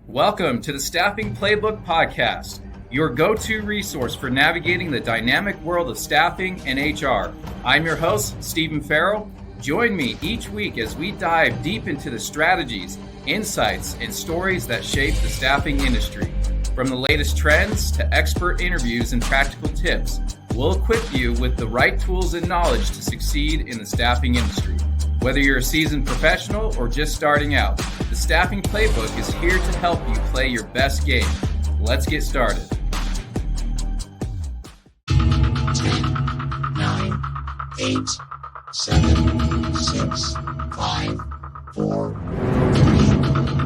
Welcome to the Staffing Playbook Podcast, your go-to resource for navigating the dynamic world of staffing and HR. I'm your host, Stephen Farrell. Join me each week as we dive deep into the strategies, insights, and stories that shape the staffing industry. From the latest trends to expert interviews and practical tips, we'll equip you with the right tools and knowledge to succeed in the staffing industry. Whether you're a seasoned professional or just starting out, the Staffing Playbook is here to help you play your best game. Let's get started. 10, 9, 8, 7, 6, 5, 4, 3,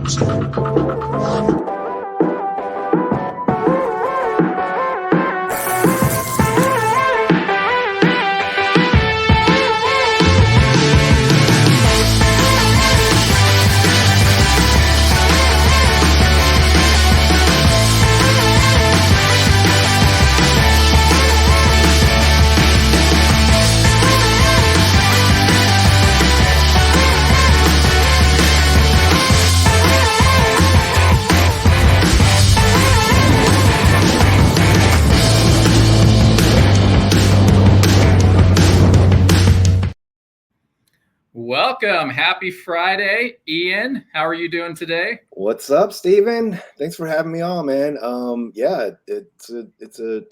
2, 1. Welcome. Happy Friday. Ian, how are you doing today? What's up, Steven? Thanks for having me on, man. It's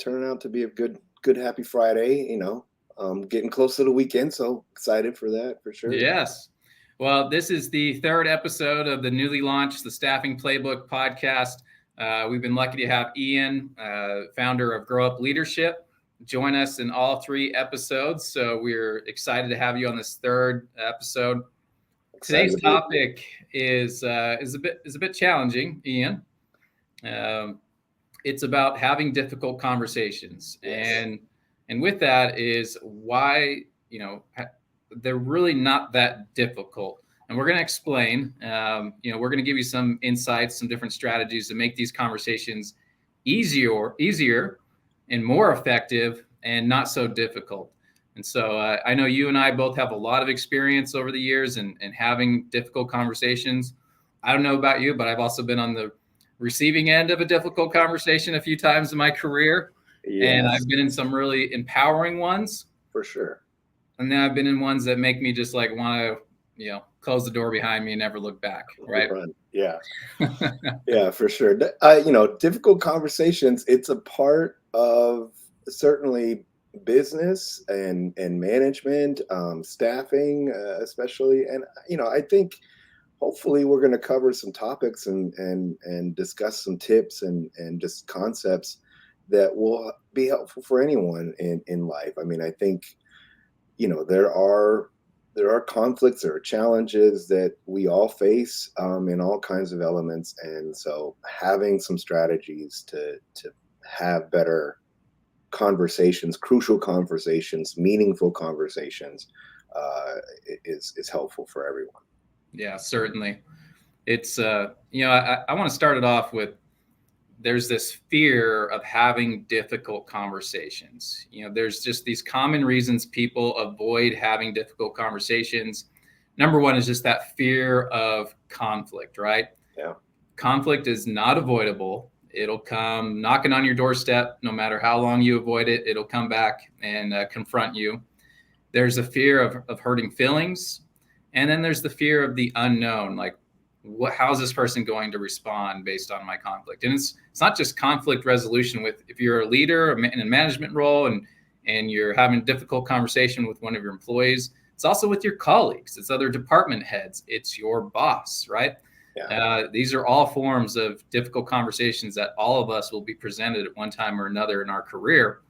turning out to be a good happy Friday, getting close to the weekend, so excited for that for sure. Yes. Well, this is the third episode of the newly launched the Staffing Playbook Podcast. We've been lucky to have Ian, founder of Grow Up Leadership, join us in all three episodes. So we're excited to have you on this third episode. Today's topic is a bit challenging, Ian. It's about having difficult conversations, Yes. and with that is why they're really not that difficult. And we're going to explain. We're going to give you some insights, some different strategies to make these conversations easier, and more effective, and not so difficult. And so I know you and I both have a lot of experience over the years in having difficult conversations. I don't know about you, but I've also been on the receiving end of a difficult conversation a few times in my career. Yes, And I've been in some really empowering ones. for sure. And then I've been in ones that make me just like want to, close the door behind me and never look back. Right. Yeah. Yeah, for sure. Difficult conversations, it's a part of certainly business and management, staffing, especially. And, I think hopefully we're going to cover some topics and discuss some tips and just concepts that will be helpful for anyone in life. I mean, I think, there are conflicts, there are challenges that we all face in all kinds of elements. And so having some strategies to have better conversations, crucial conversations, meaningful conversations is helpful for everyone. Yeah, certainly. It's, I want to start it off with, there's this fear of having difficult conversations. There's just these common reasons people avoid having difficult conversations. Number one is just that fear of conflict, right? Yeah. Conflict is not avoidable. It'll come knocking on your doorstep. No matter how long you avoid it, it'll come back and confront you. There's a fear of hurting feelings. And then there's the fear of the unknown, like, how's this person going to respond based on my conflict? And it's not just conflict resolution with, if you're a leader in a management role and you're having a difficult conversation with one of your employees, it's also with your colleagues, it's other department heads, it's your boss, right? Yeah. These are all forms of difficult conversations that all of us will be presented at one time or another in our career.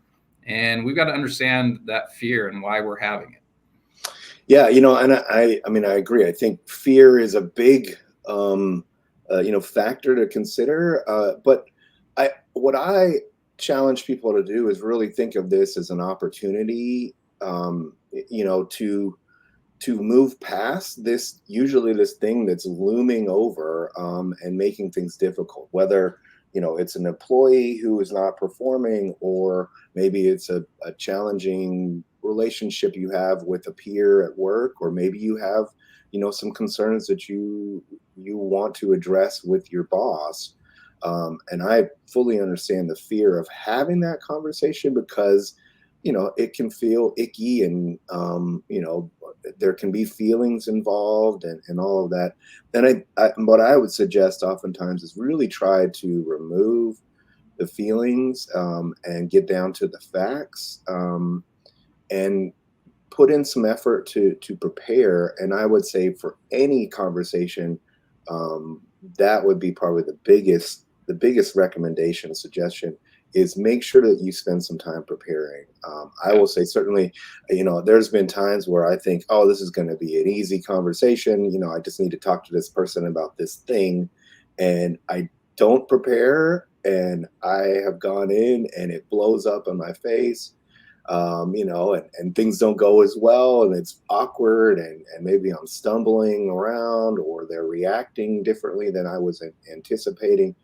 And we've got to understand that fear and why we're having it. Yeah, and I agree. I think fear is a big factor to consider. But what I challenge people to do is really think of this as an opportunity, to move past this thing that's looming over and making things difficult, whether it's an employee who is not performing, or maybe it's a challenging relationship you have with a peer at work, or maybe you have some concerns that you want to address with your boss. And I fully understand the fear of having that conversation because, it can feel icky and, there can be feelings involved and all of that. And what I would suggest oftentimes is really try to remove the feelings and get down to the facts and put in some effort to prepare. And I would say for any conversation, that would be probably the biggest recommendation, suggestion is make sure that you spend some time preparing. I will say certainly, there's been times where I think, oh, this is going to be an easy conversation. I just need to talk to this person about this thing. And I don't prepare and I have gone in and it blows up in my face. And things don't go as well and it's awkward and maybe I'm stumbling around or they're reacting differently than I was anticipating.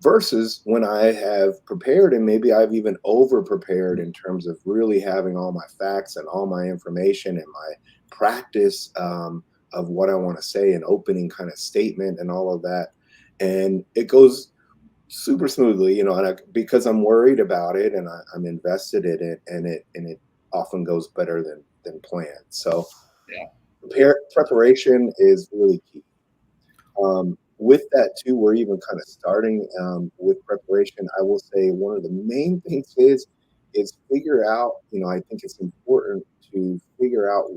Versus when I have prepared and maybe I've even over prepared in terms of really having all my facts and all my information and my practice of what I want to say, an opening kind of statement and all of that. And it goes super smoothly, because I'm worried about it and I'm invested in it and it often goes better than planned. So preparation is really key. With that too, we're even kind of starting with preparation. I will say one of the main things is figure out, I think it's important to figure out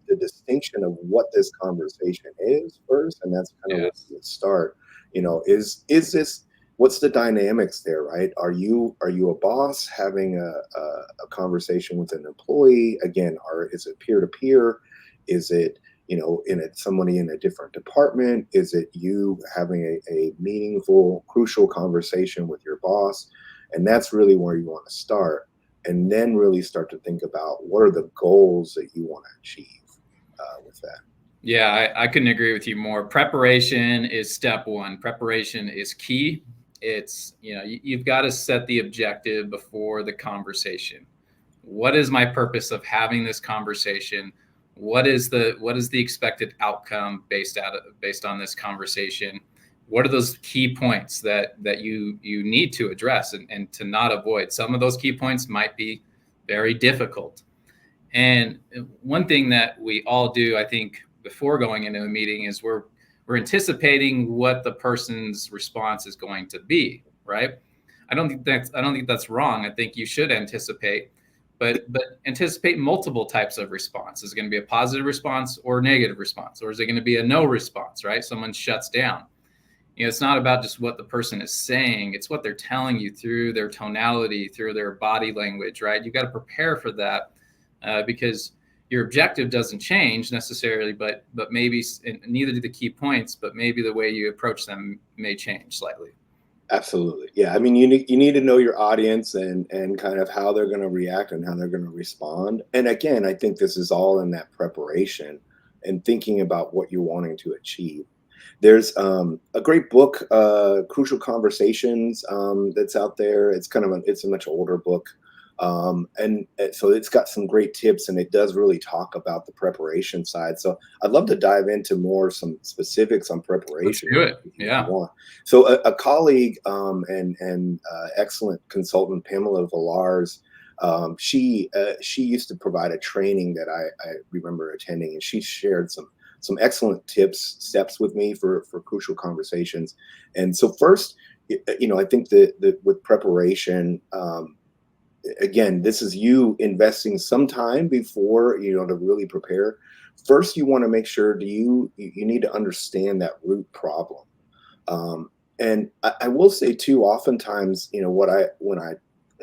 the distinction of what this conversation is first. And that's kind of where we start, is this, what's the dynamics there, right? Are you a boss having a conversation with an employee? Again, is it peer to peer? Is it, somebody in a different department? Is it you having a meaningful, crucial conversation with your boss? And that's really where you want to start. And then really start to think about what are the goals that you want to achieve with that. Yeah, I couldn't agree with you more. Preparation is step one. Preparation is key. It's, you've got to set the objective before the conversation. What is my purpose of having this conversation? What is the expected outcome based on this conversation? What are those key points that you need to address and to not avoid? Some of those key points might be very difficult. And one thing that we all do, I think, before going into a meeting is we're anticipating what the person's response is going to be, right? I don't think that's wrong. I think you should anticipate, but anticipate multiple types of response. Is it going to be a positive response or a negative response? Or is it going to be a no response, right? Someone shuts down. It's not about just what the person is saying. It's what they're telling you through their tonality, through their body language, right? You've got to prepare for that because your objective doesn't change necessarily, but maybe neither do the key points, but maybe the way you approach them may change slightly. Absolutely. Yeah. I mean, you need to know your audience and kind of how they're going to react and how they're going to respond. And again, I think this is all in that preparation and thinking about what you're wanting to achieve. There's a great book, Crucial Conversations, that's out there. It's it's a much older book. And so it's got some great tips and it does really talk about the preparation side. So I'd love to dive into some specifics on preparation. Let's do it. Yeah. So a colleague and excellent consultant, Pamela Villars, she used to provide a training that I remember attending, and she shared some excellent steps with me for crucial conversations. And so first, I think that with preparation, again, this is you investing some time before, to really prepare. First, you want to make sure you need to understand that root problem. And I will say too, oftentimes, when I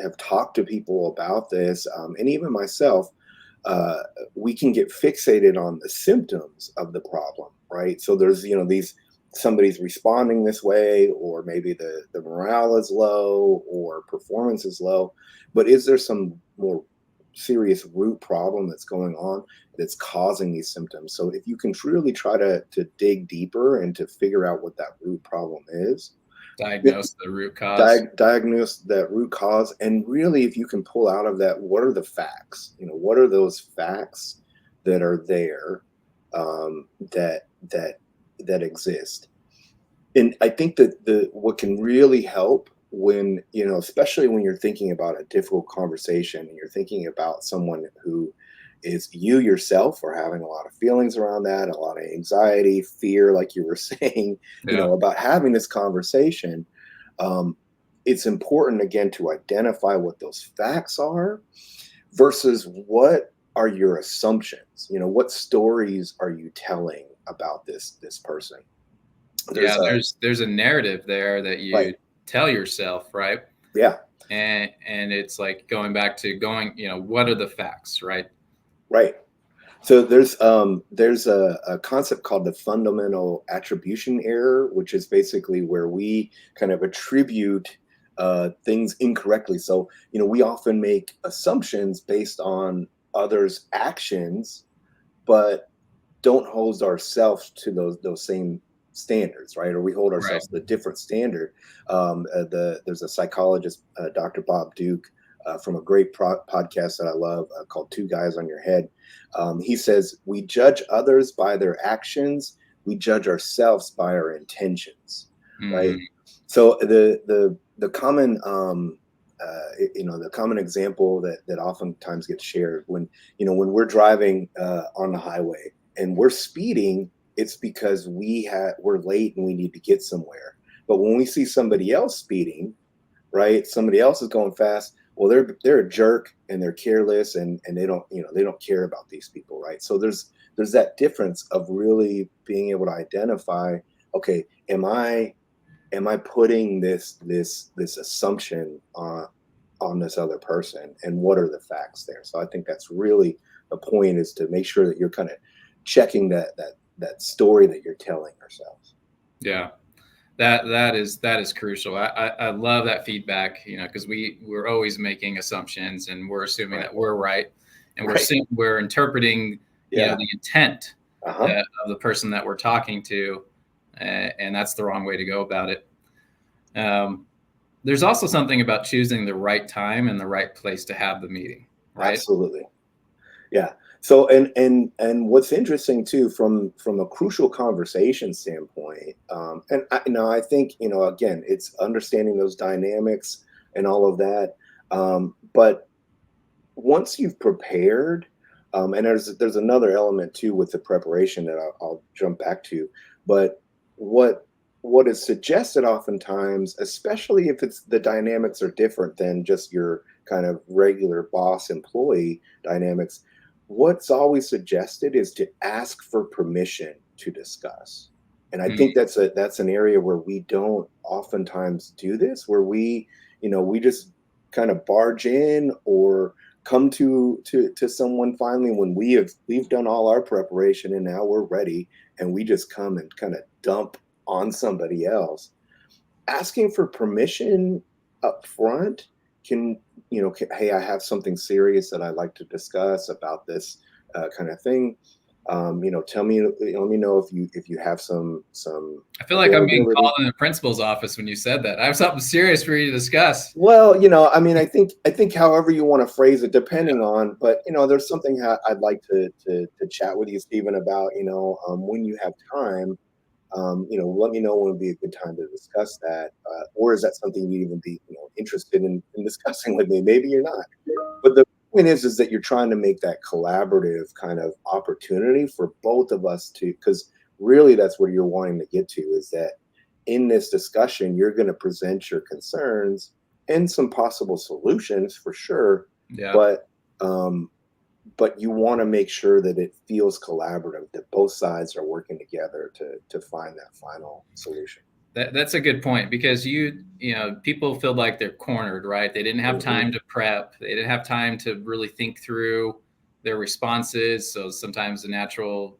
have talked to people about this, and even myself, we can get fixated on the symptoms of the problem, right? So there's, somebody's responding this way, or maybe the morale is low or performance is low, but is there some more serious root problem that's going on that's causing these symptoms? So if you can truly try to dig deeper and to figure out what that root problem is, diagnose the root cause, diagnose that root cause. And really, if you can pull out of that, what are the facts? What are those facts that are there that exist. And I think that what can really help when, especially when you're thinking about a difficult conversation and you're thinking about someone who is you yourself or having a lot of feelings around that, a lot of anxiety, fear, like you were saying, Yeah. about having this conversation. It's important, again, to identify what those facts are versus what are your assumptions. What stories are you telling about this person? Yeah, there's a narrative there that you Right. tell yourself, right? Yeah. And it's like going back to what are the facts, right? Right. So there's a concept called the fundamental attribution error, which is basically where we kind of attribute things incorrectly. So we often make assumptions based on others' actions, but don't hold ourselves to those same standards, right? Or we hold Right. ourselves to a different standard. There's a psychologist, Dr. Bob Duke, from a great podcast that I love called Two Guys on Your Head. He says, we judge others by their actions. We judge ourselves by our intentions, right? Mm, So the common the common example that oftentimes gets shared when we're driving on the highway and we're speeding, it's because we're late and we need to get somewhere. But when we see somebody else speeding, right, somebody else is going fast, well, they're a jerk and they're careless and they don't care about these people, right? So there's that difference of really being able to identify, okay, am I putting this assumption on this other person, and what are the facts there? So I think that's really the point, is to make sure that you're kind of checking that story that you're telling ourselves. yeah. That is crucial. I love that feedback, because we're always making assumptions and we're assuming Right. that we're right, and Right. we're interpreting, Yeah. the intent Uh-huh. of the person that we're talking to, and that's the wrong way to go about it. There's also something about choosing the right time and the right place to have the meeting, right? Absolutely. Yeah. So and what's interesting too, from a crucial conversation standpoint, I think again, it's understanding those dynamics and all of that. But once you've prepared, and there's another element too with the preparation that I'll jump back to, but what is suggested oftentimes, especially if it's the dynamics are different than just your kind of regular boss employee dynamics, what's always suggested is to ask for permission to discuss. And I Mm, think that's an area where we don't oftentimes do this, where we just kind of barge in or come to someone finally when we've done all our preparation and now we're ready, and we just come and kind of dump on somebody else. Asking for permission up front hey, I have something serious that I'd like to discuss about this kind of thing. Tell me, let me know if you have some I feel like I'm being availability. called in the principal's office when you said that. I have something serious for you to discuss. Well, I mean, I think however you want to phrase it, depending on, but there's something I'd like to chat with you, Stephen, about. When you have time, let me know when would be a good time to discuss that, or is that something you'd even be interested in discussing with me? Maybe you're not, but the point is that you're trying to make that collaborative kind of opportunity for both of us to, because really that's where you're wanting to get to, is that in this discussion you're going to present your concerns and some possible solutions for sure, Yeah. but um, you want to make sure that it feels collaborative, that both sides are working together to find that final solution. That's a good point, because people feel like they're cornered, right? They didn't have Mhm. time to prep. They didn't have time to really think through their responses. So sometimes the natural,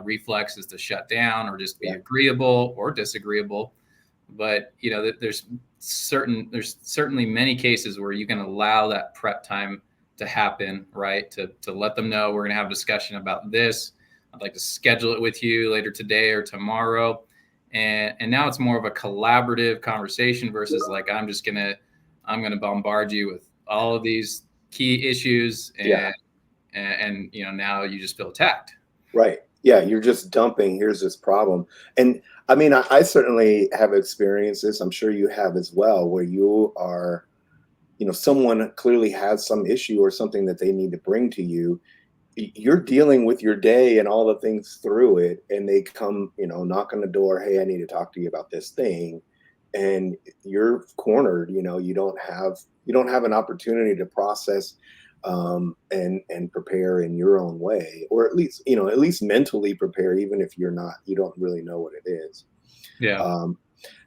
reflex is to shut down or just be Yeah. agreeable or disagreeable. But there's certainly many cases where you can allow that prep time to happen, right? To let them know we're going to have a discussion about this. I'd like to schedule it with you later today or tomorrow. And now it's more of a collaborative conversation versus like I'm gonna bombard you with all of these key issues, Yeah. and now you just feel attacked. Right. Yeah, you're just dumping, here's this problem. And I mean, I certainly have experienced this. I'm sure you have as well, where you are, someone clearly has some issue or something that they need to bring to you. You're dealing with your day and all the things through it, and they come, knock on the door, hey, I need to talk to you about this thing. And you're cornered, you don't have an opportunity to process and prepare in your own way, or at least mentally prepare, even if you don't really know what it is. Yeah.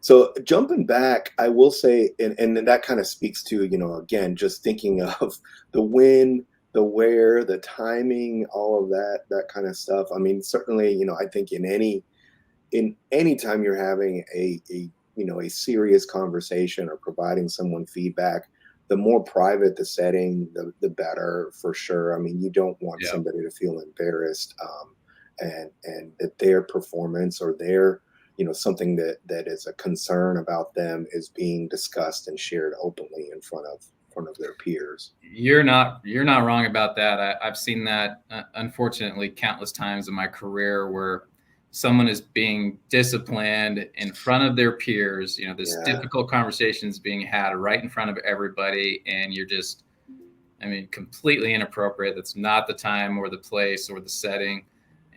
So jumping back, I will say, and that kind of speaks to, again, just thinking of the when, the where, the timing, all of that kind of stuff. I mean, certainly, I think in any time you're having a serious conversation or providing someone feedback, the more private the setting, the better, for sure. I mean, you don't want Yeah. somebody to feel embarrassed, and that their performance or their something that is a concern about them is being discussed and shared openly in front of their peers. You're not wrong about that. I've seen that, unfortunately, countless times in my career, where someone is being disciplined in front of their peers. This Yeah, difficult conversation is being had right in front of everybody, and you're just, I mean, completely inappropriate. That's not the time or the place or the setting.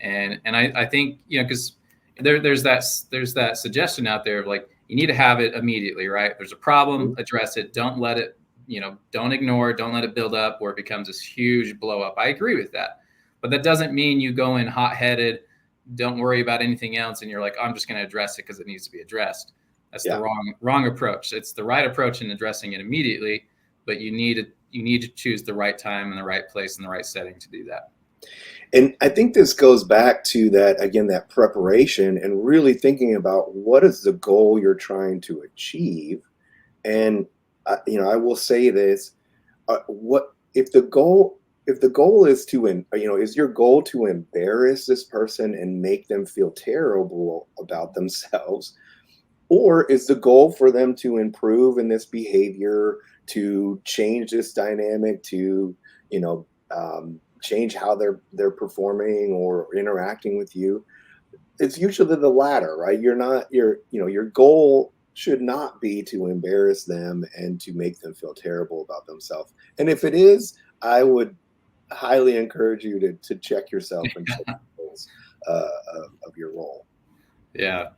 And I think, because there's that suggestion out there of, like, you need to have it immediately, right? There's a problem, mhm, address it. Don't let it, don't ignore it. Don't let it build up where it becomes this huge blow up. I agree with that. But that doesn't mean you go in hot headed, don't worry about anything else, and you're like, I'm just going to address it because it needs to be addressed. That's the yeah. wrong approach. It's the right approach in addressing it immediately, but you need to choose the right time and the right place and the right setting to do that. And I think this goes back to that, again, that preparation and really thinking about what is the goal you're trying to achieve. And I will say this: what if the goal is is your goal to embarrass this person and make them feel terrible about themselves, or is the goal for them to improve in this behavior, to change this dynamic, to change how they're performing or interacting with you? It's usually the latter, right? Your goal should not be to embarrass them and to make them feel terrible about themselves. And if it is, I would highly encourage you to check yourself and check the goals of your role. Yeah.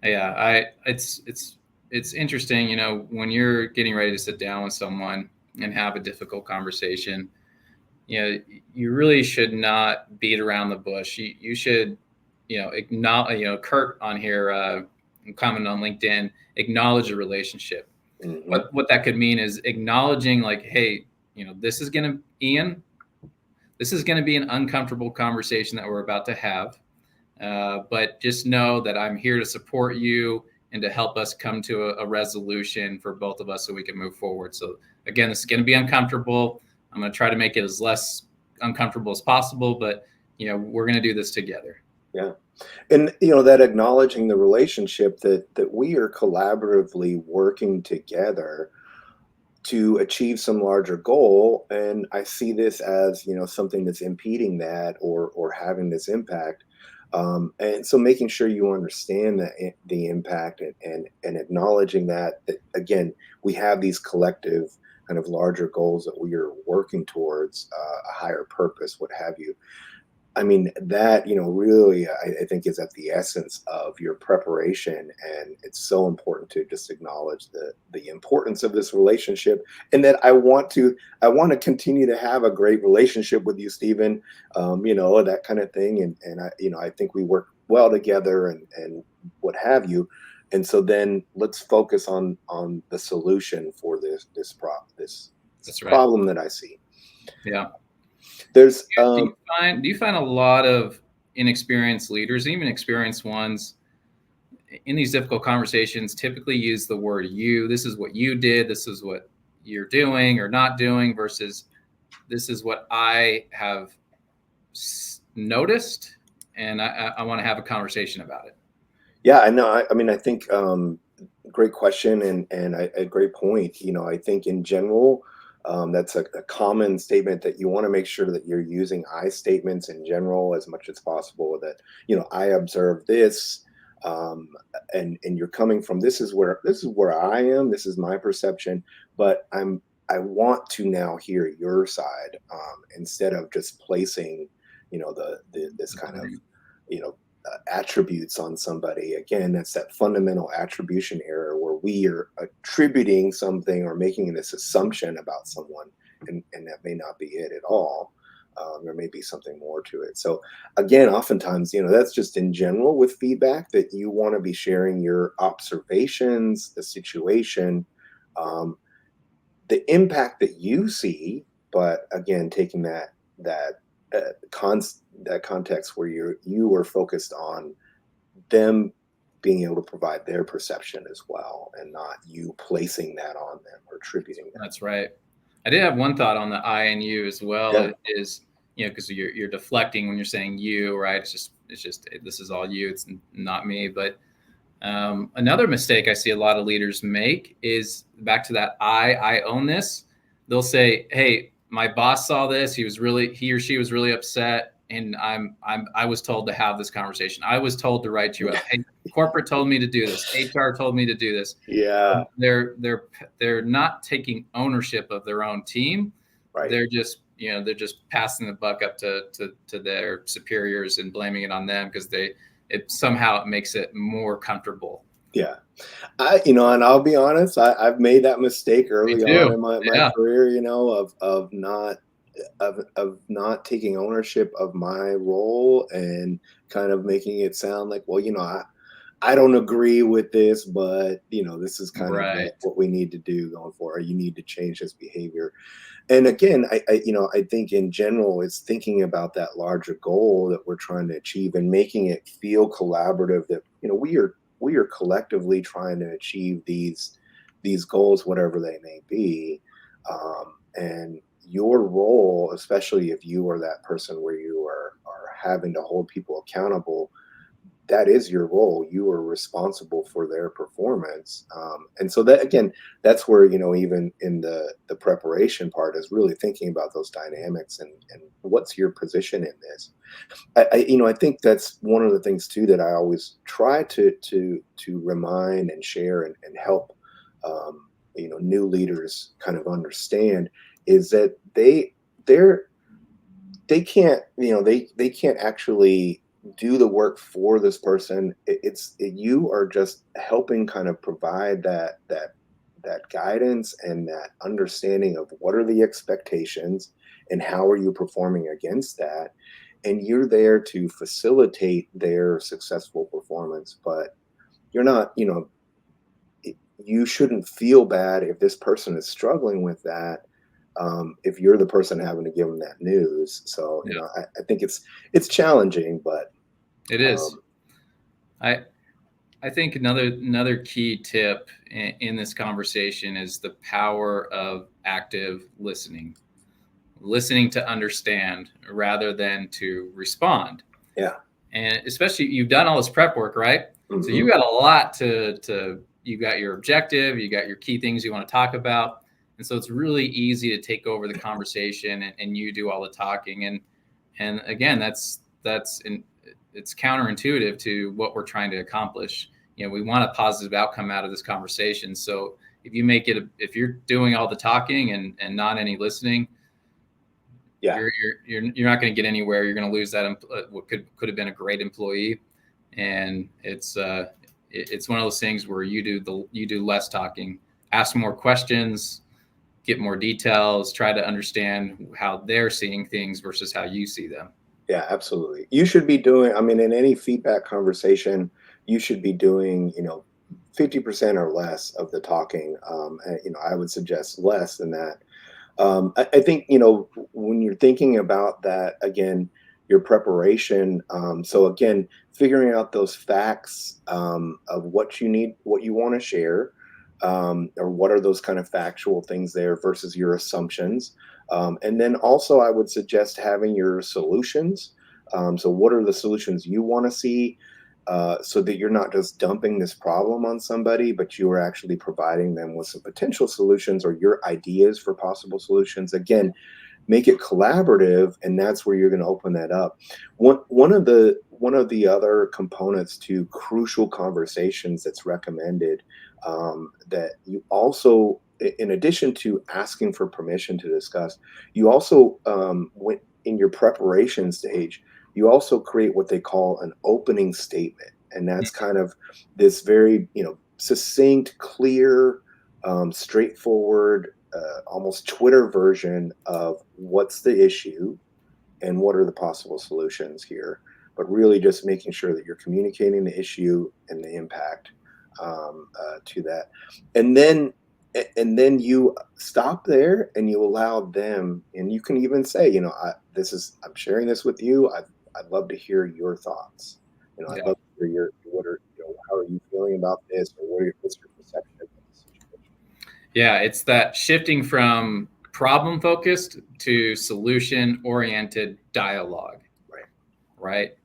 Yeah. It's interesting, when you're getting ready to sit down with someone and have a difficult conversation, you really should not beat around the bush. You should, acknowledge, Kurt on here, comment on LinkedIn, acknowledge the relationship. Hmm. What that could mean is acknowledging, like, hey, Ian, this is going to be an uncomfortable conversation that we're about to have. But just know that I'm here to support you and to help us come to a resolution for both of us so we can move forward. So again, this is going to be uncomfortable. I'm going to try to make it as less uncomfortable as possible, but we're going to do this together. Yeah. And that acknowledging the relationship, that we are collaboratively working together to achieve some larger goal. And I see this as something that's impeding that, or having this impact. And so making sure you understand the impact, and acknowledging that again, we have these collective kind of larger goals that we are working towards, a higher purpose, what have you. I mean, that, really, I think, is at the essence of your preparation. And it's so important to just acknowledge the importance of this relationship, and that I want to continue to have a great relationship with you, Stephen. That kind of thing. And I think we work well together, and what have you. And so then let's focus on the solution for this That's right. problem that I see. Yeah. There's Do you find a lot of inexperienced leaders, even experienced ones, in these difficult conversations typically use the word you? This is what you did. This is what you're doing or not doing, versus this is what I have noticed, and I want to have a conversation about it. Yeah, I know. I mean, I think, great question, and a great point. I think in general, That's a common statement that you want to make sure that you're using I statements in general as much as possible. That, I observe this, and you're coming from this is where I am. This is my perception, but I want to now hear your side, instead of just placing, this kind of, attributes on somebody. Again, that's that fundamental attribution error where we are attributing something or making this assumption about someone, and that may not be it at all. There may be something more to it. So again, oftentimes, that's just in general with feedback, that you want to be sharing your observations, the situation, the impact that you see, but again, taking that context where you are focused on them being able to provide their perception as well, and not you placing that on them or attributing that. That's right. I did have one thought on the I and you as well. Yeah. Is, because you're deflecting when you're saying you, right? It's just this is all you. It's not me. But another mistake I see a lot of leaders make is back to that I own this. They'll say, "Hey, my boss saw this. He or she was really upset, and I was told to have this conversation. I was told to write you up. Hey, corporate told me to do this. HR told me to do this." Yeah. They're not taking ownership of their own team. Right. They're just passing the buck up to their superiors and blaming it on them because it somehow makes it more comfortable. Yeah. And I'll be honest, I've made that mistake early on in my career, of not taking ownership of my role and kind of making it sound like, well, I don't agree with this, but this is kind of what we need to do going forward. You need to change this behavior. And again, I think in general, it's thinking about that larger goal that we're trying to achieve and making it feel collaborative, that, we are collectively trying to achieve these goals, whatever they may be. And your role, especially if you are that person where you are having to hold people accountable, that is your role. You are responsible for their performance. And so that, again, that's where, even in the preparation part is really thinking about those dynamics and what's your position in this. I think that's one of the things too, that I always try to remind and share and help, new leaders kind of understand, is that they can't, they can't actually do the work for this person. You are just helping kind of provide that guidance and that understanding of what are the expectations and how are you performing against that. And you're there to facilitate their successful performance, but you're not, you shouldn't feel bad if this person is struggling with that. If you're the person having to give them that news. So, I think it's challenging, but it is. I think another key tip in this conversation is the power of active listening to understand rather than to respond. Yeah. And especially you've done all this prep work, right? Mm-hmm. So you got a lot you got your objective, you got your key things you want to talk about. And so it's really easy to take over the conversation and you do all the talking. And again, it's counterintuitive to what we're trying to accomplish. We want a positive outcome out of this conversation. So if you if you're doing all the talking and not any listening, you're not going to get anywhere. You're going to lose that what could have been a great employee. And it's one of those things where you do less talking, ask more questions, get more details, try to understand how they're seeing things versus how you see them. Yeah, absolutely. You should be doing, in any feedback conversation, you should be doing, 50% or less of the talking. I would suggest less than that. I think, when you're thinking about that, again, your preparation. So again, figuring out those facts of what you need, what you want to share, or what are those kind of factual things there versus your assumptions. And then also I would suggest having your solutions. So what are the solutions you want to see? so that you're not just dumping this problem on somebody, but you are actually providing them with some potential solutions or your ideas for possible solutions. Again, make it collaborative, and that's where you're going to open that up. One of the other components to crucial conversations that's recommended, that you also, in addition to asking for permission to discuss, you also, in your preparation stage, you also create what they call an opening statement, and that's kind of this very, succinct, clear, straightforward, almost Twitter version of what's the issue and what are the possible solutions here, but really just making sure that you're communicating the issue and the impact, to that, and then you stop there and you allow them, and you can even say, I'm sharing this with you. I'd love to hear your thoughts. I'd Yeah. love to hear how are you feeling about this, or what's your perception of the situation? Yeah, it's that shifting from problem focused to solution oriented dialogue. Right. Right.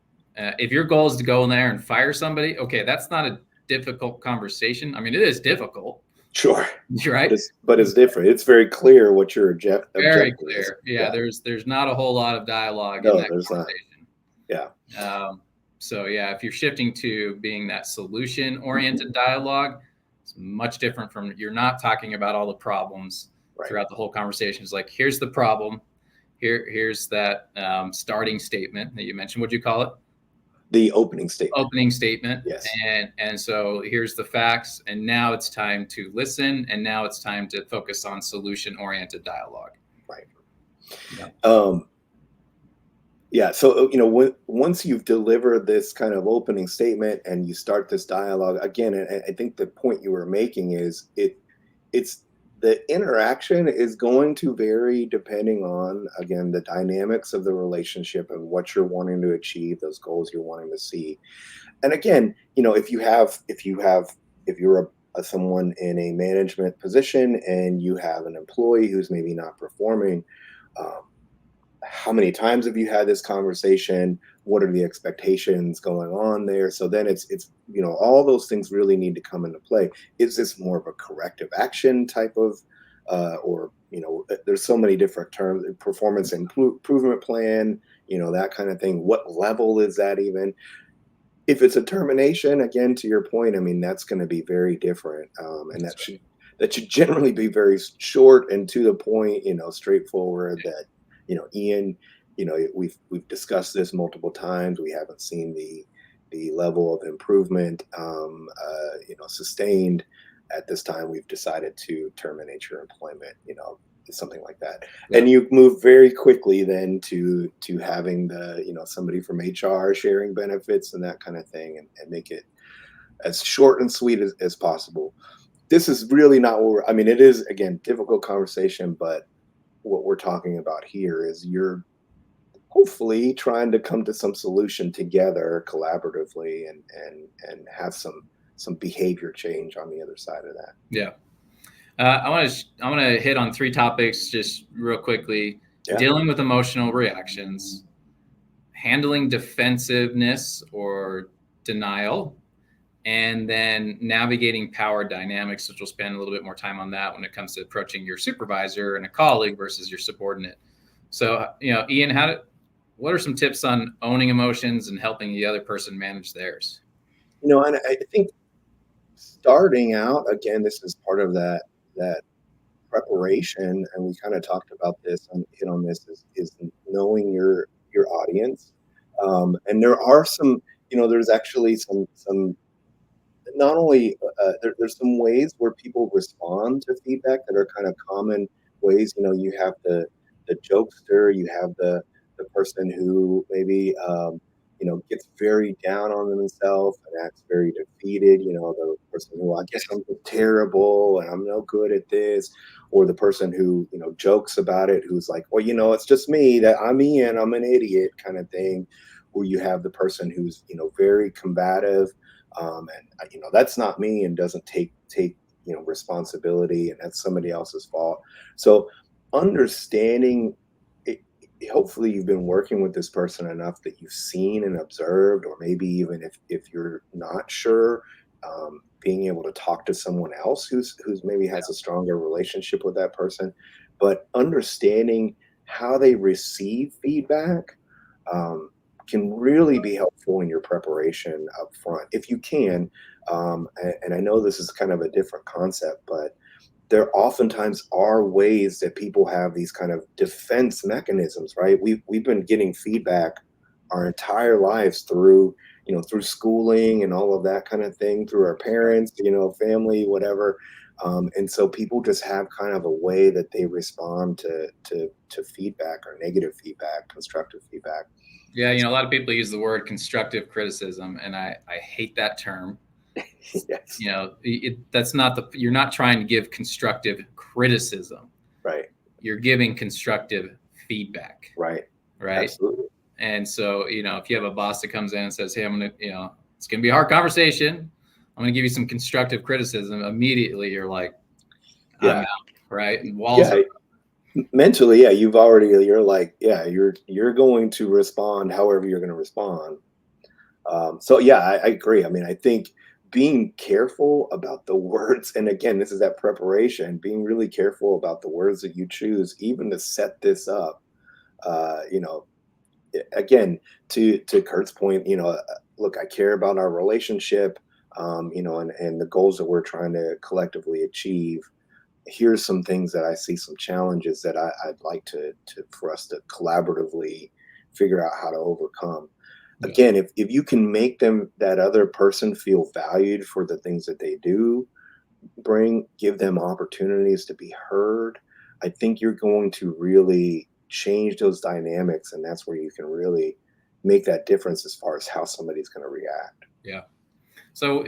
If your goal is to go in there and fire somebody, okay, that's not a difficult conversation. I mean, it is difficult, Sure. right? But it's different. It's very clear what your Very objective is. clear. Yeah, there's not a whole lot of dialogue in No, that there's not. conversation. Yeah. So yeah, if you're shifting to being that solution oriented dialogue, it's much different from, you're not talking about all the problems Right. throughout the whole conversation. It's like, here's the problem. Here's that starting statement that you mentioned. What'd you call it? The opening statement. Opening statement. Yes. And so here's the facts. And now it's time to listen. And now it's time to focus on solution oriented dialogue. Right. Yeah. Yeah. So, once you've delivered this kind of opening statement and you start this dialogue again, and I think the point you were making is it's the interaction is going to vary depending on, again, the dynamics of the relationship and what you're wanting to achieve, those goals you're wanting to see. And again, if you're someone in a management position and you have an employee who's maybe not performing, how many times have you had this conversation? What are the expectations going on there? So then it's all those things really need to come into play. Is this more of a corrective action type of, or there's so many different terms, performance improvement plan, that kind of thing. What level is that even? If it's a termination, again, to your point, I mean, that's going to be very different, and that should generally be very short and to the point, straightforward. That Ian, we've discussed this multiple times. We haven't seen the level of improvement, sustained. At this time, we've decided to terminate your employment, something like that. Yeah. And you move very quickly then to having somebody from HR sharing benefits and that kind of thing, and make it as short and sweet as possible. This is really not what it is, again, difficult conversation, but what we're talking about here is you're hopefully trying to come to some solution together collaboratively and have some behavior change on the other side of that. Yeah. I want to hit on 3 topics just real quickly. Yeah. Dealing with emotional reactions, handling defensiveness or denial, and then navigating power dynamics, which we'll spend a little bit more time on that when it comes to approaching your supervisor and a colleague versus your subordinate. So, Ian, what are some tips on owning emotions and helping the other person manage theirs? And I think starting out, again, this is part of that preparation, and we kind of talked about this and hit on this, is knowing your audience. And there are some, there's actually some not only there's some ways where people respond to feedback that are kind of common ways. You have the jokester, you have the person who maybe gets very down on themselves and acts very defeated. The person who, I guess I'm terrible and I'm no good at this, or the person who jokes about it, who's like, well, it's just me, that I'm Ian, I'm an idiot kind of thing. Or you have the person who's very combative. And that's not me, and doesn't take responsibility, and that's somebody else's fault. So understanding hopefully you've been working with this person enough that you've seen and observed, or maybe even if you're not sure, being able to talk to someone else who's maybe has a stronger relationship with that person, but understanding how they receive feedback can really be helpful in your preparation up front if you can. And I know this is kind of a different concept, but there oftentimes are ways that people have these kind of defense mechanisms, right? We've been getting feedback our entire lives through, through schooling and all of that kind of thing, through our parents, family, whatever. And so people just have kind of a way that they respond to feedback, or negative feedback, constructive feedback. Yeah, a lot of people use the word constructive criticism, and I hate that term. Yes. That's not you're not trying to give constructive criticism. Right. You're giving constructive feedback. Right. Right. Absolutely. And so, if you have a boss that comes in and says, hey, I'm going to, it's going to be a hard conversation. I'm going to give you some constructive criticism. Immediately you're like, I'm out. Right. And walls are mentally, you're like, you're going to respond however you're going to respond. So yeah, I agree. I mean, I think being careful about the words, and again, this is that preparation, being really careful about the words that you choose, even to set this up. Again, to Kurt's point, look, I care about our relationship, and the goals that we're trying to collectively achieve. Here's some things that I see, some challenges that I'd like for us to collaboratively figure out how to overcome. Yeah. Again, if you can make that other person feel valued for the things that they do give them opportunities to be heard, I think you're going to really change those dynamics, and that's where you can really make that difference as far as how somebody's going to react. Yeah. So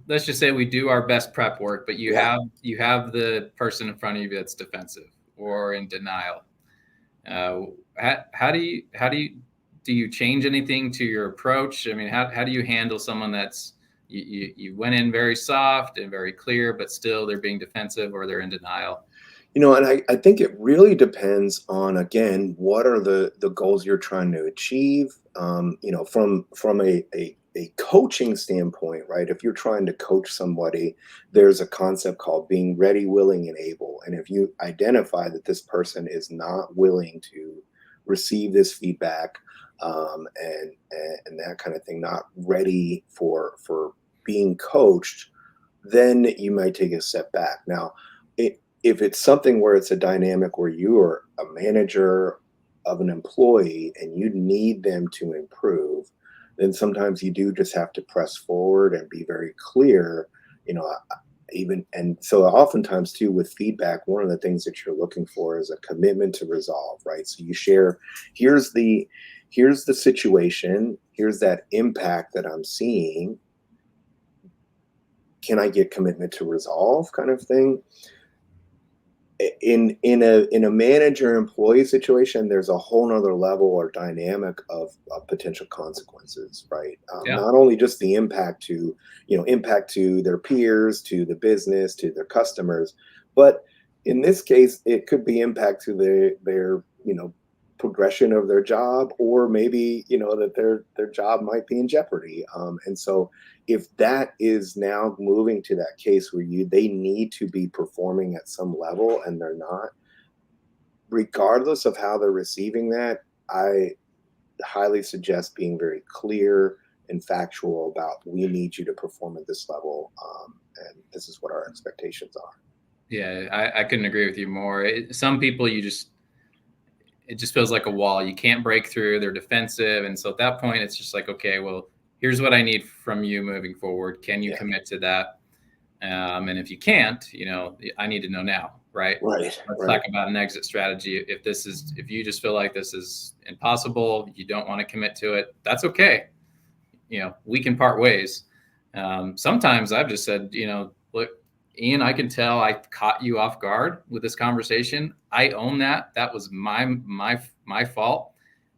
let's just say we do our best prep work, but you have the person in front of you that's defensive or in denial. How do you change anything to your approach? I mean, how do you handle someone that's you went in very soft and very clear, but still they're being defensive or they're in denial? And I think it really depends on, again, what are the goals you're trying to achieve. From a coaching standpoint, right? If you're trying to coach somebody, there's a concept called being ready, willing, and able. And if you identify that this person is not willing to receive this feedback, and that kind of thing, not ready for being coached, then you might take a step back. Now, if it's something where it's a dynamic where you are a manager of an employee and you need them to improve, then sometimes you do just have to press forward and be very clear, and so oftentimes too, with feedback, one of the things that you're looking for is a commitment to resolve, right? So you share, here's the situation, here's that impact that I'm seeing. Can I get commitment to resolve, kind of thing? In a manager employee situation, there's a whole nother level or dynamic of potential consequences, right? Not only just the impact to their peers, to the business, to their customers, but in this case, it could be impact to their progression of their job, or maybe that their job might be in jeopardy. And so if that is now moving to that case where they need to be performing at some level and they're not, regardless of how they're receiving that, I highly suggest being very clear and factual about, we need you to perform at this level, and this is what our expectations are. Yeah, I couldn't agree with you more. Some people, it just feels like a wall. You can't break through. They're defensive. And so at that point, it's just like, okay, well, here's what I need from you moving forward. Can you commit to that? And if you can't, I need to know now, right? Let's talk about an exit strategy. If you just feel like this is impossible, you don't want to commit to it, that's okay. We can part ways. Sometimes I've just said, look, Ian, I can tell I caught you off guard with this conversation. I own that. That was my fault.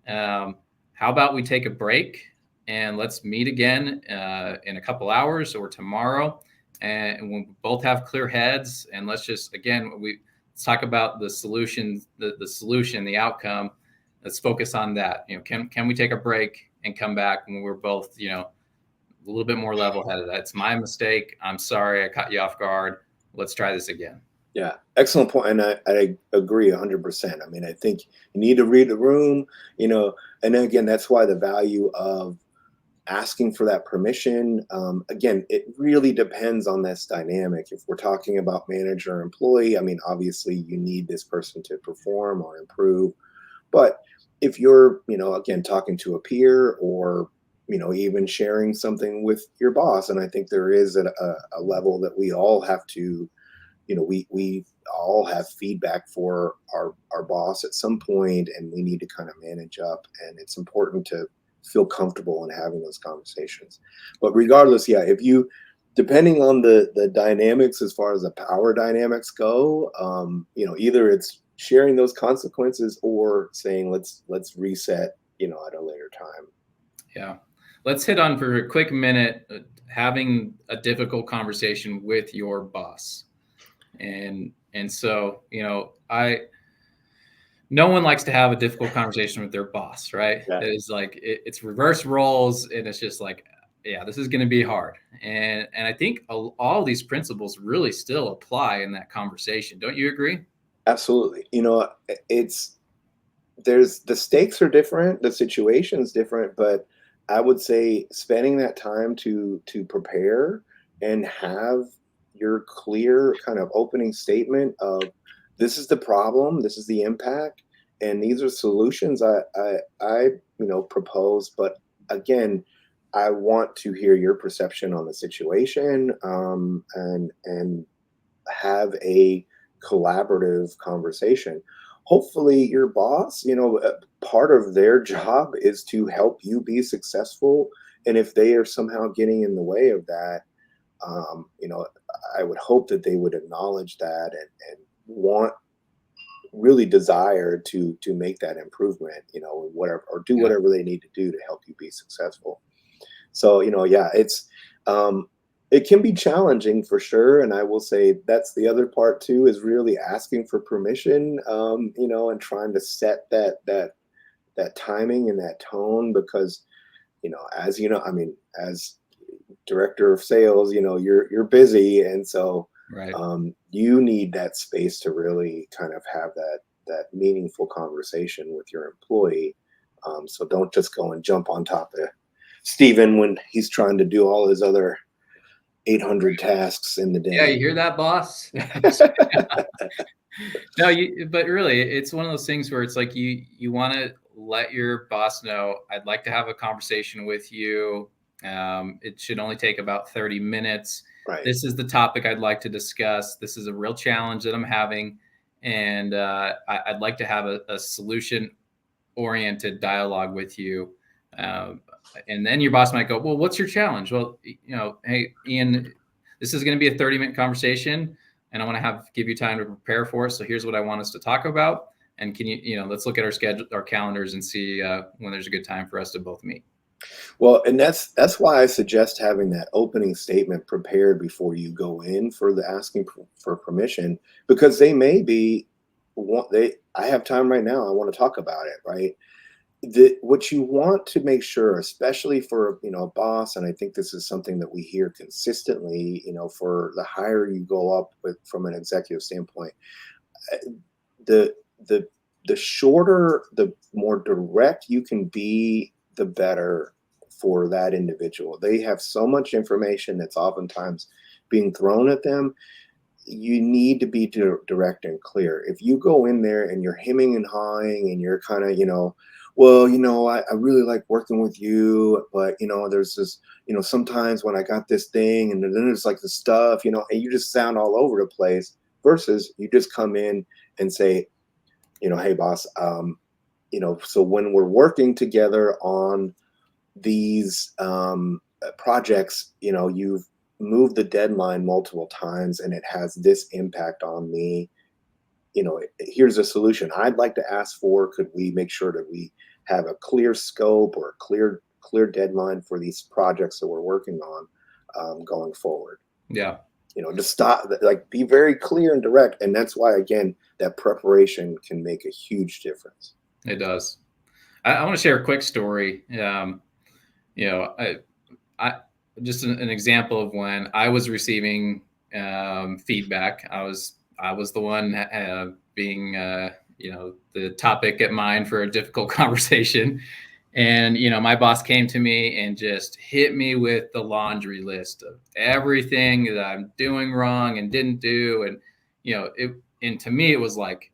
How about we take a break and let's meet again in a couple hours or tomorrow, and we'll both have clear heads, and let's just, again, let's talk about the solution, the outcome, let's focus on that. Can we take a break and come back when we're both, a little bit more level-headed? It's my mistake. I'm sorry. I caught you off guard. Let's try this again. Yeah, excellent point. And I agree 100%. I mean, I think you need to read the room, and then again, that's why the value of asking for that permission. Again, it really depends on this dynamic. If we're talking about manager or employee, I mean, obviously you need this person to perform or improve. But if you're, again, talking to a peer or, even sharing something with your boss, and I think there is a level that we all have to, we all have feedback for our boss at some point, and we need to kind of manage up. And it's important to feel comfortable in having those conversations. But regardless, yeah, depending on the dynamics as far as the power dynamics go, either it's sharing those consequences or saying let's reset, at a later time. Yeah. Let's hit on for a quick minute having a difficult conversation with your boss. And so, no one likes to have a difficult conversation with their boss, right? Yeah. It's like it's reverse roles, and it's just like, yeah, this is going to be hard. And I think all these principles really still apply in that conversation. Don't you agree? Absolutely. The stakes are different, the situation's different, but I would say spending that time to prepare and have your clear kind of opening statement of this is the problem, this is the impact, and these are solutions I propose. But again, I want to hear your perception on the situation, and have a collaborative conversation. Hopefully your boss, part of their job is to help you be successful. And if they are somehow getting in the way of that, I would hope that they would acknowledge that and want, really desire to make that improvement, whatever, or do whatever they need to do to help you be successful. So, it's, it can be challenging for sure. And I will say that's the other part too, is really asking for permission, and trying to set that timing and that tone, because, as as director of sales, you're busy. And so, right. You need that space to really kind of have that meaningful conversation with your employee. So don't just go and jump on top of Steven when he's trying to do all his other 800 tasks in the day. Yeah, you hear that, boss? No, but really, it's one of those things where it's like you want to let your boss know, I'd like to have a conversation with you. It should only take about 30 minutes. Right. This is the topic I'd like to discuss. This is a real challenge that I'm having. And I'd like to have a solution-oriented dialogue with you. And then your boss might go, well, what's your challenge? Well, hey, Ian, this is going to be a 30-minute conversation, and I want to give you time to prepare for it. So here's what I want us to talk about. And can let's look at our schedule, our calendars, and see when there's a good time for us to both meet. Well, and that's why I suggest having that opening statement prepared before you go in for the asking for permission, because they may be, I have time right now, I want to talk about it, right? What you want to make sure, especially for a boss, and I think this is something that we hear consistently, for the higher you go up with from an executive standpoint, the shorter, the more direct you can be, the better for that individual. They have so much information that's oftentimes being thrown at them. You need to be direct and clear. If you go in there and you're hemming and hawing and you're kind of, well, I really like working with you, but there's this, sometimes when I got this thing and then there's like the stuff, and you just sound all over the place, versus you just come in and say, hey boss, so when we're working together on these projects, you've moved the deadline multiple times and it has this impact on me. Here's a solution I'd like to ask for. Could we make sure that we have a clear scope or a clear deadline for these projects that we're working on going forward? Yeah. To stop, be very clear and direct. And that's why, again, that preparation can make a huge difference. It does. I want to share a quick story. I just an example of when I was receiving feedback. I was the one being the topic at mind for a difficult conversation. And, my boss came to me and just hit me with the laundry list of everything that I'm doing wrong and didn't do. And, and to me, it was like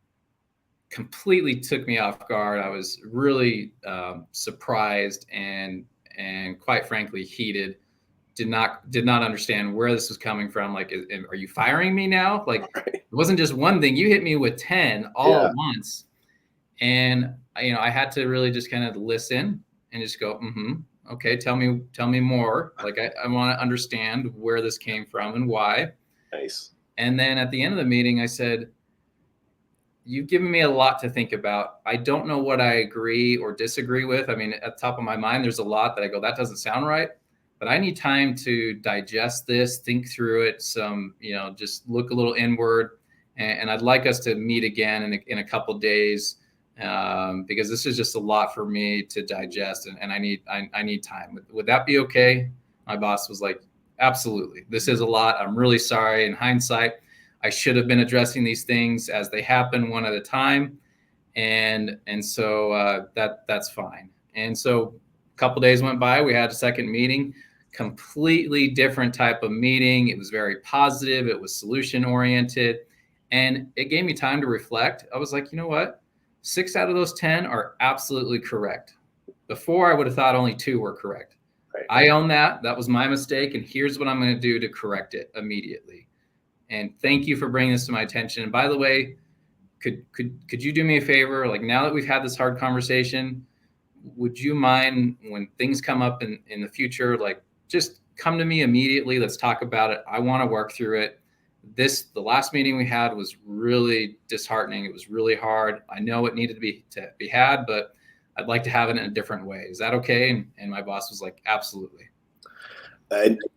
completely took me off guard. I was really surprised and quite frankly heated. Did not understand where this was coming from. Like, are you firing me now? Like, it wasn't just one thing. You hit me with 10 all at once. And, I had to really just kind of listen and just go, okay, tell me more. Like, I want to understand where this came from and why. Nice. And then at the end of the meeting, I said, you've given me a lot to think about. I don't know what I agree or disagree with. I mean, at the top of my mind, there's a lot that I go, that doesn't sound right. But I need time to digest this, think through it, just look a little inward. And I'd like us to meet again in a couple of days because this is just a lot for me to digest. And I need time. Would that be okay? My boss was like, absolutely. This is a lot. I'm really sorry. In hindsight, I should have been addressing these things as they happen one at a time. And so that's fine. And so a couple of days went by. We had a second meeting, completely different type of meeting. It was very positive. It was solution oriented. And it gave me time to reflect. I was like, you know what? 6 out of those 10 are absolutely correct. Before, I would have thought only 2 were correct. Right. I own that. That was my mistake. And here's what I'm going to do to correct it immediately. And thank you for bringing this to my attention. And by the way, could you do me a favor? Like, now that we've had this hard conversation, would you mind when things come up in the future, like, just come to me immediately. Let's talk about it. I want to work through it. The last meeting we had was really disheartening. It was really hard. I know it needed to be had, but I'd like to have it in a different way. Is that okay? And my boss was like, absolutely.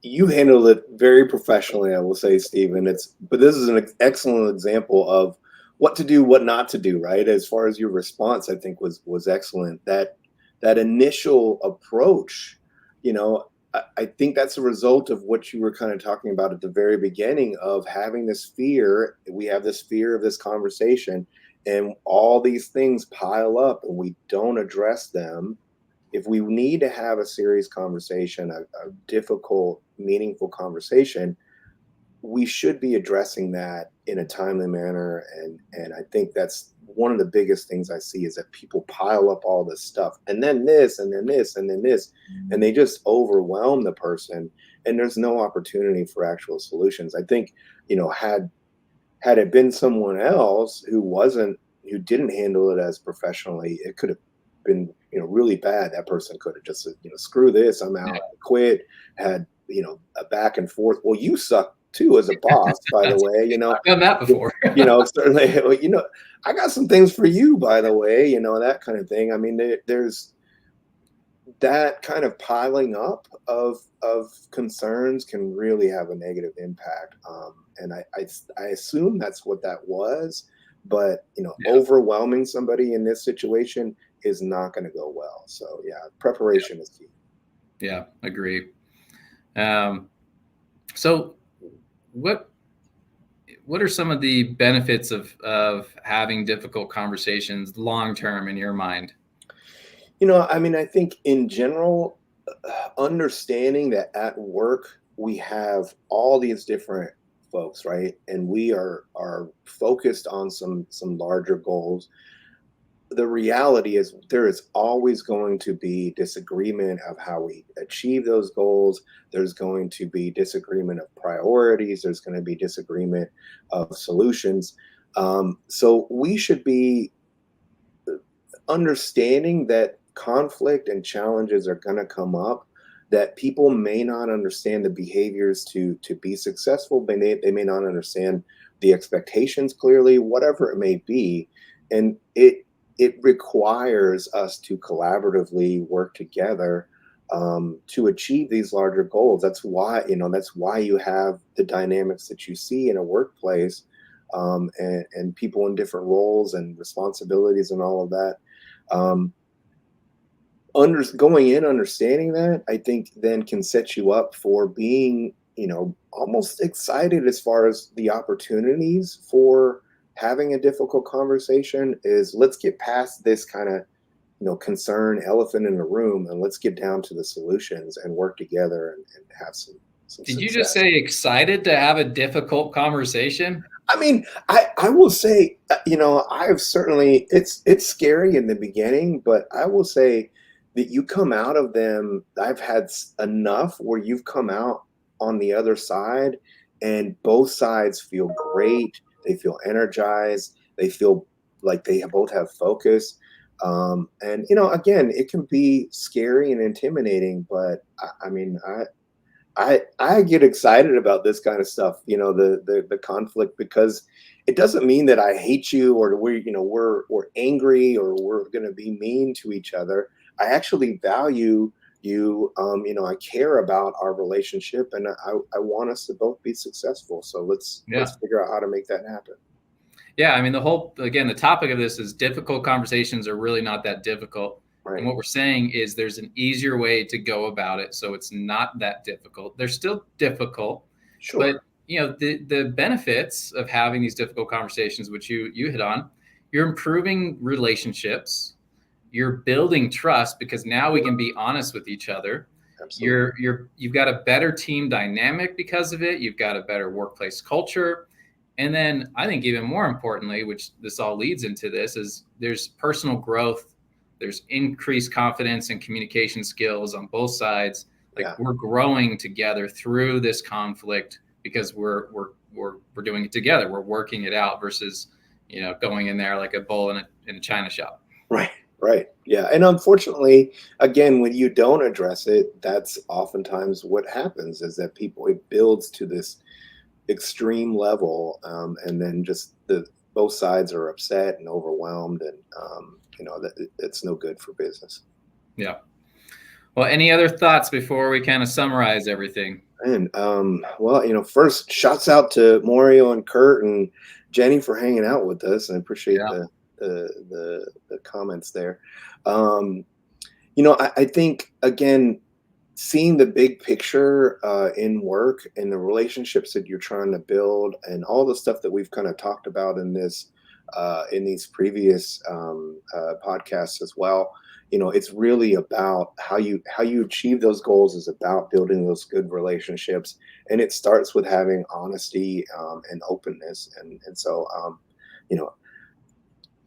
You handled it very professionally, I will say, Stephen. But this is an excellent example of what to do, what not to do, right? As far as your response, I think was excellent. That initial approach, I think that's a result of what you were kind of talking about at the very beginning of having this fear. We have this fear of this conversation, and all these things pile up and we don't address them. If we need to have a serious conversation, a difficult, meaningful conversation, we should be addressing that in a timely manner. And I think that's one of the biggest things I see is that people pile up all this stuff and then this and then this and then this, and they just overwhelm the person, and there's no opportunity for actual solutions. I think, had it been someone else who didn't handle it as professionally, it could have been, really bad. That person could have just said, screw this, I'm out, quit, had, a back and forth. Well, you suck too as a boss, by the way, I've done that before. Certainly, I got some things for you, by the way, that kind of thing. I mean, there's that kind of piling up of concerns can really have a negative impact. And I assume that's what that was, but overwhelming somebody in this situation is not going to go well. So preparation is key. Yeah, agree. So what are some of the benefits of having difficult conversations long term in your mind? I think in general, understanding that at work we have all these different folks, right? And we are focused on some larger goals. The reality is there is always going to be disagreement of how we achieve those goals. There's going to be disagreement of priorities. There's going to be disagreement of solutions. So we should be understanding that conflict and challenges are going to come up, that people may not understand the behaviors to be successful. They may not understand the expectations clearly, whatever it may be. And it requires us to collaboratively work together to achieve these larger goals. That's why you have the dynamics that you see in a workplace, and people in different roles and responsibilities and all of that. going in, understanding that, I think then can set you up for being, almost excited as far as the opportunities for having a difficult conversation. Is let's get past this kind of, concern, elephant in the room, and let's get down to the solutions and work together and have some Did you success. just say excited to have a difficult conversation? I mean, I will say, I've certainly, it's scary in the beginning, but I will say that you come out of them. I've had enough where you've come out on the other side and both sides feel great. They feel energized. They feel like they both have focus. And, again, it can be scary and intimidating, but I get excited about this kind of stuff, the conflict, because it doesn't mean that I hate you or we're angry or we're going to be mean to each other. I actually value you. I care about our relationship, and I want us to both be successful. So let's figure out how to make that happen. Yeah, I mean, the topic of this is difficult conversations are really not that difficult. Right. And what we're saying is there's an easier way to go about it, so it's not that difficult. They're still difficult, sure. But the benefits of having these difficult conversations, which you hit on, you're improving relationships, you're building trust because now we can be honest with each other. Absolutely. You've got a better team dynamic because of it. You've got a better workplace culture. And then I think even more importantly, which this all leads into this, is there's personal growth. There's increased confidence and communication skills on both sides. We're growing together through this conflict because we're doing it together. We're working it out versus, going in there like a bull in a china shop. Right. Yeah. And unfortunately, again, when you don't address it, that's oftentimes what happens, is that it builds to this extreme level, and then just both sides are upset and overwhelmed, and it's no good for business. Yeah. Well, any other thoughts before we kind of summarize everything? And first, shouts out to Mario and Kurt and Jenny for hanging out with us. I appreciate the comments there. I think, again, seeing the big picture in work and the relationships that you're trying to build and all the stuff that we've kind of talked about in these previous podcasts as well. It's really about how you achieve those goals is about building those good relationships. And it starts with having honesty and openness. And so,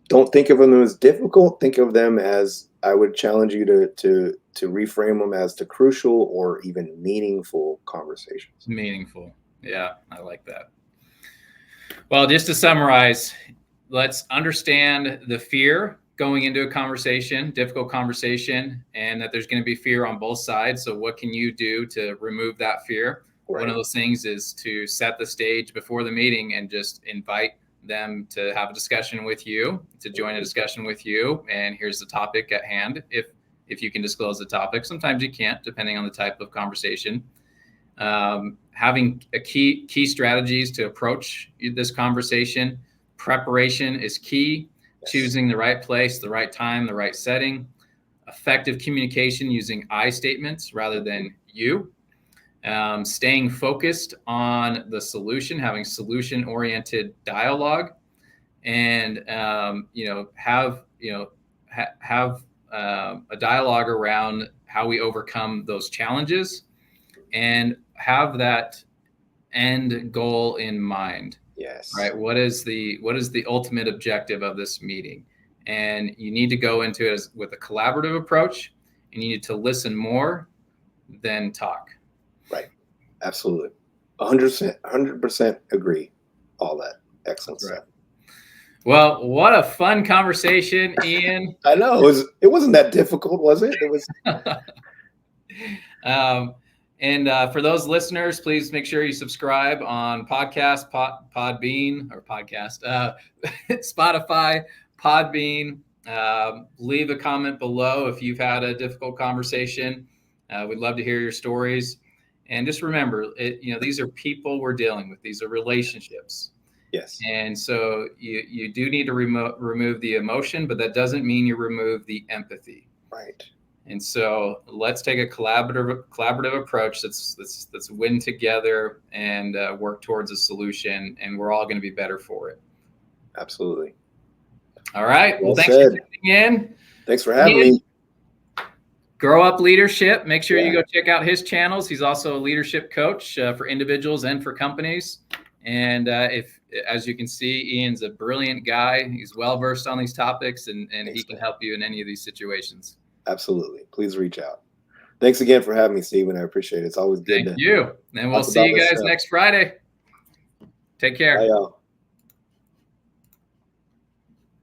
don't think of them as difficult. Think of them as, I would challenge you to reframe them as to crucial or even meaningful conversations. Meaningful. Yeah, I like that. Well, just to summarize, let's understand the fear going into a conversation, difficult conversation, and that there's going to be fear on both sides. So what can you do to remove that fear? Right. One of those things is to set the stage before the meeting and just invite them to have a discussion with you, to join a discussion with you. And here's the topic at hand. If you can disclose the topic, sometimes you can't, depending on the type of conversation. Having a key strategies to approach this conversation. Preparation is key. Yes. Choosing the right place, the right time, the right setting. Effective communication using I statements rather than you. Staying focused on the solution, having solution-oriented dialogue, and have a dialogue around how we overcome those challenges, and have that end goal in mind. Yes. Right. What is the ultimate objective of this meeting? And you need to go into it with a collaborative approach, and you need to listen more than talk. Right. Absolutely. 100% agree. All that. Excellent stuff. Well, what a fun conversation, Ian. I know. It wasn't that difficult, was it? It was. And for those listeners, please make sure you subscribe on podcast, Podbean, or podcast, Spotify, Podbean. Leave a comment below if you've had a difficult conversation. We'd love to hear your stories. And just remember, these are people we're dealing with. These are relationships. Yes. And so you do need to remove the emotion, but that doesn't mean you remove the empathy. Right. And so let's take a collaborative approach. Let's win together and work towards a solution, and we're all going to be better for it. Absolutely. All right. Well, thanks said. for tuning in. Thanks for having me. Grow Up Leadership. Make sure you go check out his channels. He's also a leadership coach for individuals and for companies. And as you can see, Ian's a brilliant guy. He's well-versed on these topics, and he can help you in any of these situations. Absolutely. Please reach out. Thanks again for having me, Stephen. I appreciate it. It's always good. Thank you. And we'll see you guys next Friday. Take care. Bye, y'all.